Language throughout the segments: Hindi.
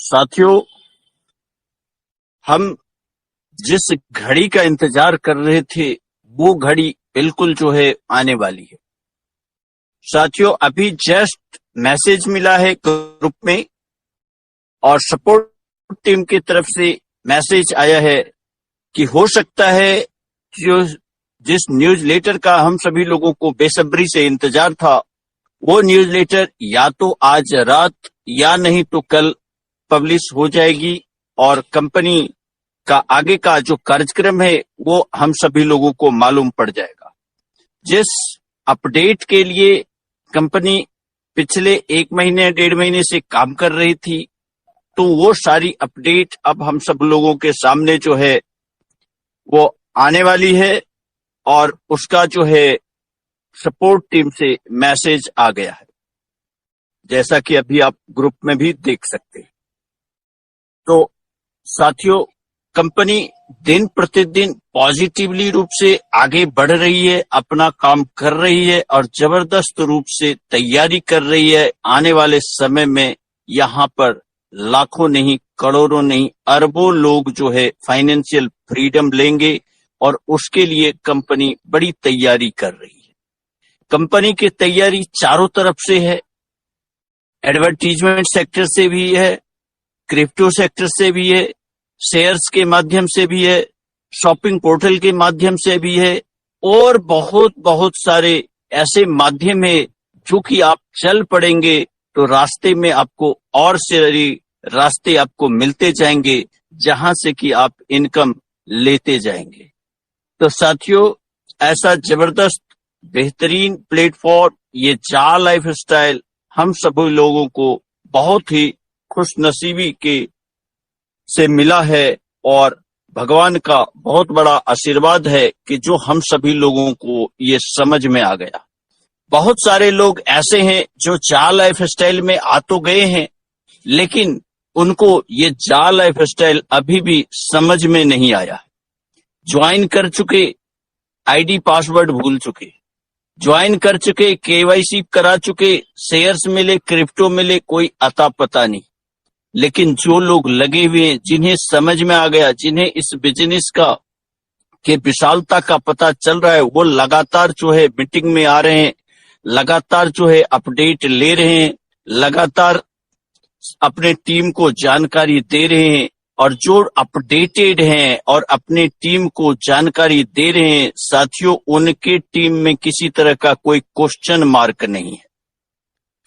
साथियों, हम जिस घड़ी का इंतजार कर रहे थे वो घड़ी बिल्कुल जो है आने वाली है। साथियों, अभी जस्ट मैसेज मिला है ग्रुप में और सपोर्ट टीम की तरफ से मैसेज आया है कि हो सकता है जो जिस न्यूज लेटर का हम सभी लोगों को बेसब्री से इंतजार था वो न्यूज लेटर या तो आज रात या नहीं तो कल पब्लिश हो जाएगी और कंपनी का आगे का जो कार्यक्रम है वो हम सभी लोगों को मालूम पड़ जाएगा। जिस अपडेट के लिए कंपनी पिछले 1 महीने 1.5 महीने से काम कर रही थी, तो वो सारी अपडेट अब हम सब लोगों के सामने जो है वो आने वाली है और उसका जो है सपोर्ट टीम से मैसेज आ गया है, जैसा कि अभी आप ग्रुप में भी देख सकते हैं। तो साथियों, कंपनी दिन प्रतिदिन पॉजिटिवली रूप से आगे बढ़ रही है, अपना काम कर रही है और जबरदस्त रूप से तैयारी कर रही है। आने वाले समय में यहाँ पर लाखों नहीं, करोड़ों नहीं, अरबों लोग जो है फाइनेंशियल फ्रीडम लेंगे और उसके लिए कंपनी बड़ी तैयारी कर रही है। कंपनी की तैयारी चारों तरफ से है, एडवर्टीजमेंट सेक्टर से भी है, क्रिप्टो सेक्टर से भी है, शेयर्स के माध्यम से भी है, शॉपिंग पोर्टल के माध्यम से भी है और बहुत बहुत सारे ऐसे माध्यम है जो कि आप चल पड़ेंगे तो रास्ते में आपको और सारे रास्ते आपको मिलते जाएंगे जहां से कि आप इनकम लेते जाएंगे। तो साथियों, ऐसा जबरदस्त बेहतरीन प्लेटफॉर्म ये जा लाइफस्टाइल हम सभी लोगों को बहुत ही खुशनसीबी के से मिला है और भगवान का बहुत बड़ा आशीर्वाद है कि जो हम सभी लोगों को ये समझ में आ गया। बहुत सारे लोग ऐसे हैं जो जा लाइफस्टाइल में आ तो गए हैं, लेकिन उनको ये जा लाइफस्टाइल अभी भी समझ में नहीं आया। ज्वाइन कर चुके, आईडी पासवर्ड भूल चुके, ज्वाइन कर चुके, केवाईसी करा चुके, शेयर्स मिले, क्रिप्टो मिले, कोई अता पता नहीं। लेकिन जो लोग लगे हुए हैं, जिन्हें समझ में आ गया, जिन्हें इस बिजनेस का के विशालता का पता चल रहा है, वो लगातार जो है मीटिंग में आ रहे हैं, लगातार जो है अपडेट ले रहे हैं, लगातार अपने टीम को जानकारी दे रहे हैं और जो अपडेटेड हैं और अपने टीम को जानकारी दे रहे हैं, साथियों, उनके टीम में किसी तरह का कोई क्वेश्चन मार्क नहीं है,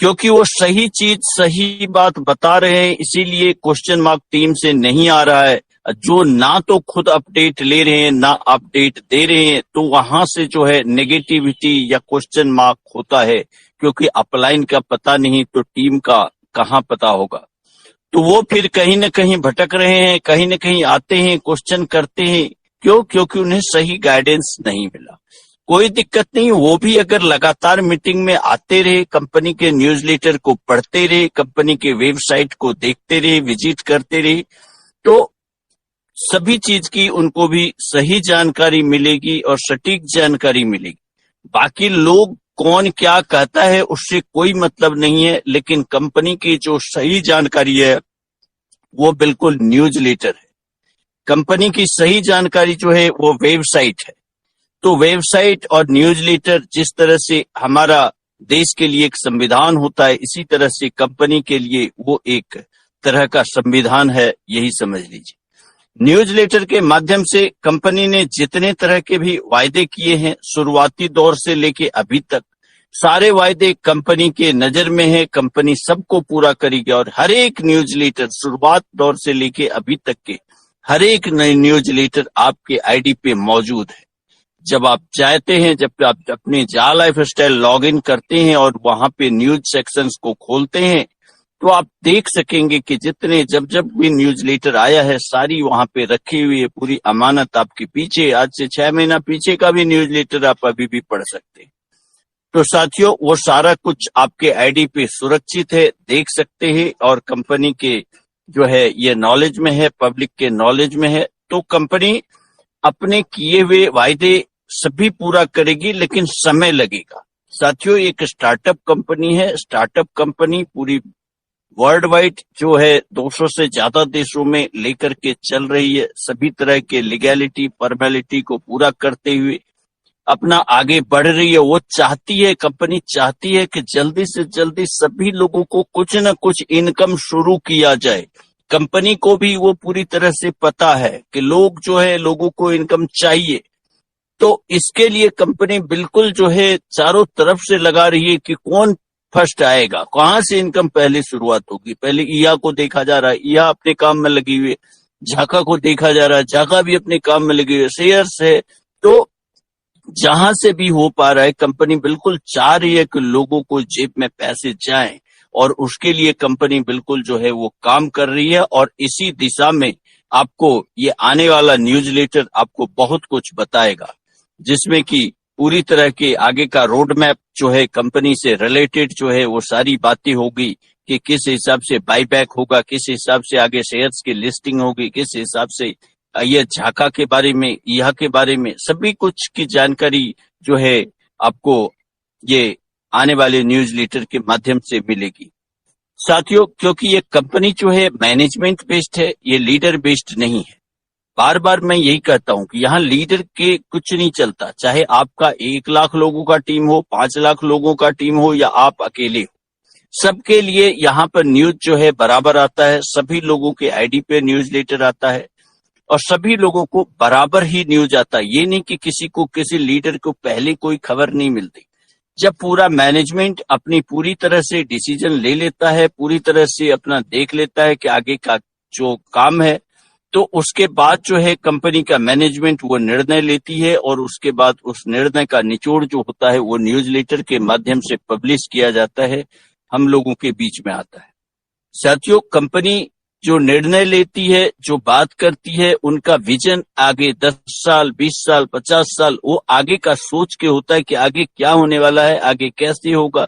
क्योंकि वो सही चीज सही बात बता रहे हैं। इसीलिए क्वेश्चन मार्क टीम से नहीं आ रहा है। जो ना तो खुद अपडेट ले रहे हैं ना अपडेट दे रहे हैं, तो वहां से जो है नेगेटिविटी या क्वेश्चन मार्क होता है, क्योंकि अपलाइन का पता नहीं तो टीम का कहाँ पता होगा। तो वो फिर कहीं ना कहीं भटक रहे हैं, कहीं ना कहीं आते हैं, क्वेश्चन करते हैं। क्यों? क्योंकि उन्हें सही गाइडेंस नहीं मिला। कोई दिक्कत नहीं, वो भी अगर लगातार मीटिंग में आते रहे, कंपनी के न्यूज़लेटर को पढ़ते रहे, कंपनी के वेबसाइट को देखते रहे, विजिट करते रहे, तो सभी चीज की उनको भी सही जानकारी मिलेगी और सटीक जानकारी मिलेगी। बाकी लोग कौन क्या कहता है उससे कोई मतलब नहीं है, लेकिन कंपनी की जो सही जानकारी है वो बिल्कुल न्यूज़लेटर है। कंपनी की सही जानकारी जो है वो वेबसाइट है। तो वेबसाइट और न्यूज़लेटर जिस तरह से हमारा देश के लिए एक संविधान होता है, इसी तरह से कंपनी के लिए वो एक तरह का संविधान है, यही समझ लीजिए। न्यूज़लेटर के माध्यम से कंपनी ने जितने तरह के भी वायदे किए हैं, शुरुआती दौर से लेके अभी तक, सारे वायदे कंपनी के नजर में है। कंपनी सबको पूरा करेगी और हर एक न्यूज़लेटर शुरुआत दौर से लेके अभी तक के हर एक नए न्यूज़लेटर आपके आईडी पे मौजूद है। जब आप चाहते हैं, जब आप अपने जा लाइफस्टाइल लॉग इन करते हैं और वहां पे न्यूज सेक्शंस को खोलते हैं, तो आप देख सकेंगे कि जितने जब भी न्यूज़लेटर आया है, सारी वहां पे रखी हुई है, पूरी अमानत आपके पीछे। आज से 6 महीना पीछे का भी न्यूज़लेटर आप अभी भी पढ़ सकते हैं। तो साथियों, वो सारा कुछ आपके आईडी पे सुरक्षित है, देख सकते हैं और कंपनी के जो है ये नॉलेज में है, पब्लिक के नॉलेज में है। तो कंपनी अपने किए हुए वायदे सभी पूरा करेगी, लेकिन समय लगेगा। साथियों, एक स्टार्टअप कंपनी है। स्टार्टअप कंपनी पूरी वर्ल्ड वाइड जो है 200 से ज्यादा देशों में लेकर के चल रही है, सभी तरह के लीगैलिटी फॉर्मेलिटी को पूरा करते हुए अपना आगे बढ़ रही है। वो चाहती है, कंपनी चाहती है कि जल्दी से जल्दी सभी लोगों को कुछ न कुछ इनकम शुरू किया जाए। कंपनी को भी वो पूरी तरह से पता है कि लोग जो है, लोगों को इनकम चाहिए, तो इसके लिए कंपनी बिल्कुल जो है चारों तरफ से लगा रही है कि कौन फर्स्ट आएगा, कहां से इनकम पहले शुरुआत होगी। पहले ईया को देखा जा रहा है, ईया अपने काम में लगी हुई है। झाका को देखा जा रहा है, झाका भी अपने काम में लगी हुई है। शेयर्स है, तो जहां से भी हो पा रहा है, कंपनी बिल्कुल चाह रही है कि लोगों को जेब में पैसे जाएं, और उसके लिए कंपनी बिल्कुल जो है वो काम कर रही है। और इसी दिशा में आपको ये आने वाला न्यूज़लेटर आपको बहुत कुछ बताएगा, जिसमें कि पूरी तरह के आगे का रोड मैप जो है, कंपनी से रिलेटेड जो है वो सारी बातें होगी कि किस हिसाब से बाईबैक होगा, किस हिसाब से आगे शेयर्स की लिस्टिंग होगी, किस हिसाब से ये झाका के बारे में, यहाँ के बारे में सभी कुछ की जानकारी जो है आपको ये आने वाले न्यूज़लेटर के माध्यम से मिलेगी। साथियों, क्योंकि ये कंपनी जो है मैनेजमेंट बेस्ड है, ये लीडर बेस्ड नहीं है। बार बार मैं यही कहता हूं कि यहाँ लीडर के कुछ नहीं चलता, चाहे आपका 1 लाख लोगों का टीम हो, 5 लाख लोगों का टीम हो, या आप अकेले हो, सबके लिए यहाँ पर न्यूज जो है बराबर आता है। सभी लोगों के आईडी पे न्यूज़लेटर आता है और सभी लोगों को बराबर ही न्यूज आता है। ये नहीं कि किसी को, किसी लीडर को पहले कोई खबर नहीं मिलती। जब पूरा मैनेजमेंट अपनी पूरी तरह से डिसीजन ले लेता है, पूरी तरह से अपना देख लेता है कि आगे का जो काम है, तो उसके बाद जो है कंपनी का मैनेजमेंट वो निर्णय लेती है, और उसके बाद उस निर्णय का निचोड़ जो होता है वो न्यूज़लेटर के माध्यम से पब्लिश किया जाता है, हम लोगों के बीच में आता है। साथियों, कंपनी जो निर्णय लेती है, जो बात करती है, उनका विजन आगे 10 साल, 20 साल, 50 साल, वो आगे का सोच के होता है कि आगे क्या होने वाला है, आगे कैसे होगा।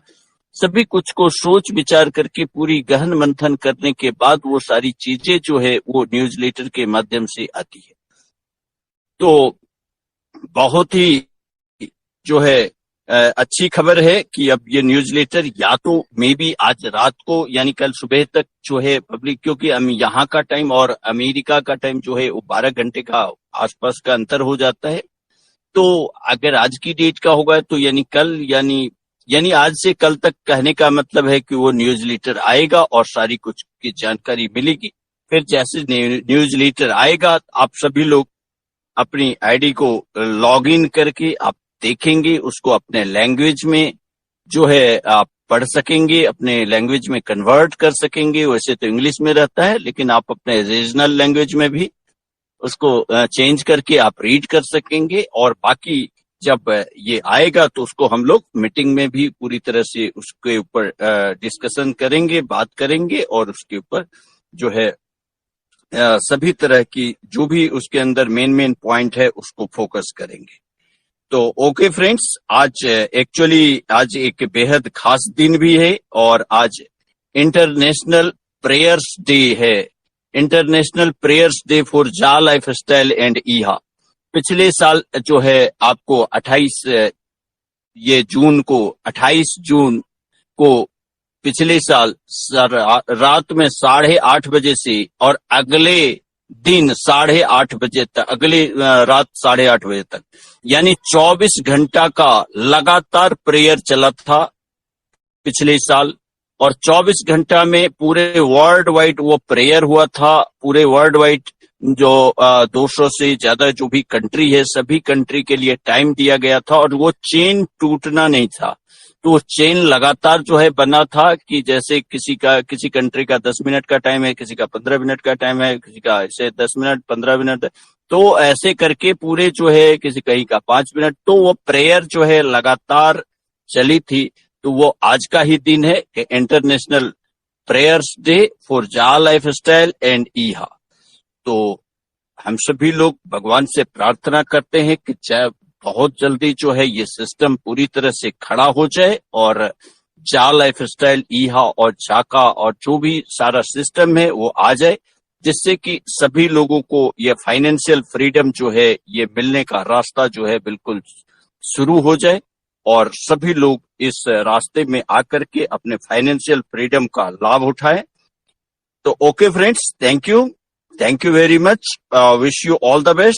सभी कुछ को सोच विचार करके पूरी गहन मंथन करने के बाद वो सारी चीजें जो है वो न्यूज़लेटर के माध्यम से आती है। तो बहुत ही जो है अच्छी खबर है कि अब ये न्यूज़लेटर या तो मे बी आज रात को, यानी कल सुबह तक जो है पब्लिक, क्योंकि यहाँ का टाइम और अमेरिका का टाइम जो है वो 12 घंटे का आसपास का अंतर हो जाता है। तो अगर आज की डेट का होगा तो यानी कल, यानी आज से कल तक कहने का मतलब है कि वो न्यूज़लेटर आएगा और सारी कुछ की जानकारी मिलेगी। फिर जैसे न्यूज़लेटर आएगा, आप सभी लोग अपनी आईडी को लॉग इन करके आप देखेंगे, उसको अपने लैंग्वेज में जो है आप पढ़ सकेंगे, अपने लैंग्वेज में कन्वर्ट कर सकेंगे। वैसे तो इंग्लिश में रहता है, लेकिन आप अपने रीजनल लैंग्वेज में भी उसको चेंज करके आप रीड कर सकेंगे। और बाकी जब ये आएगा तो उसको हम लोग मीटिंग में भी पूरी तरह से उसके ऊपर डिस्कशन करेंगे, बात करेंगे, और उसके ऊपर जो है सभी तरह की जो भी उसके अंदर मेन पॉइंट है उसको फोकस करेंगे। तो ओके फ्रेंड्स, आज एक बेहद खास दिन भी है, और आज इंटरनेशनल प्रेयर्स डे है। इंटरनेशनल प्रेयर्स डे फॉर जा लाइफ स्टाइल एंड ईहा। पिछले साल जो है आपको 28 जून को पिछले साल रात में 8:30 बजे से और अगले दिन 8:30 बजे तक, अगले रात 8:30 बजे तक, यानी 24 घंटा का लगातार प्रेयर चला था पिछले साल। और 24 घंटा में पूरे वर्ल्ड वाइड वो प्रेयर हुआ था। पूरे वर्ल्ड वाइड जो 200 से ज्यादा जो भी कंट्री है, सभी कंट्री के लिए टाइम दिया गया था, और वो चेन टूटना नहीं था। तो वो चेन लगातार जो है बना था कि जैसे किसी कंट्री का 10 मिनट का टाइम है, किसी का 15 मिनट का टाइम है, किसी का ऐसे 10 मिनट 15 मिनट, तो ऐसे करके पूरे जो है कहीं का 5 मिनट, तो वो प्रेयर जो है लगातार चली थी। तो वो आज का ही दिन है कि इंटरनेशनल प्रेयर्स डे फॉर जा लाइफ स्टाइल एंड ईहा। तो हम सभी लोग भगवान से प्रार्थना करते हैं कि बहुत जल्दी जो है ये सिस्टम पूरी तरह से खड़ा हो जाए, और जा लाइफ स्टाइल, ईहा और झाका और जो भी सारा सिस्टम है वो आ जाए, जिससे कि सभी लोगों को ये फाइनेंशियल फ्रीडम जो है ये मिलने का रास्ता जो है बिल्कुल शुरू हो जाए, और सभी लोग इस रास्ते में आकर के अपने फाइनेंशियल फ्रीडम का लाभ उठाएं। तो okay friends, thank you very much, wish you all the best.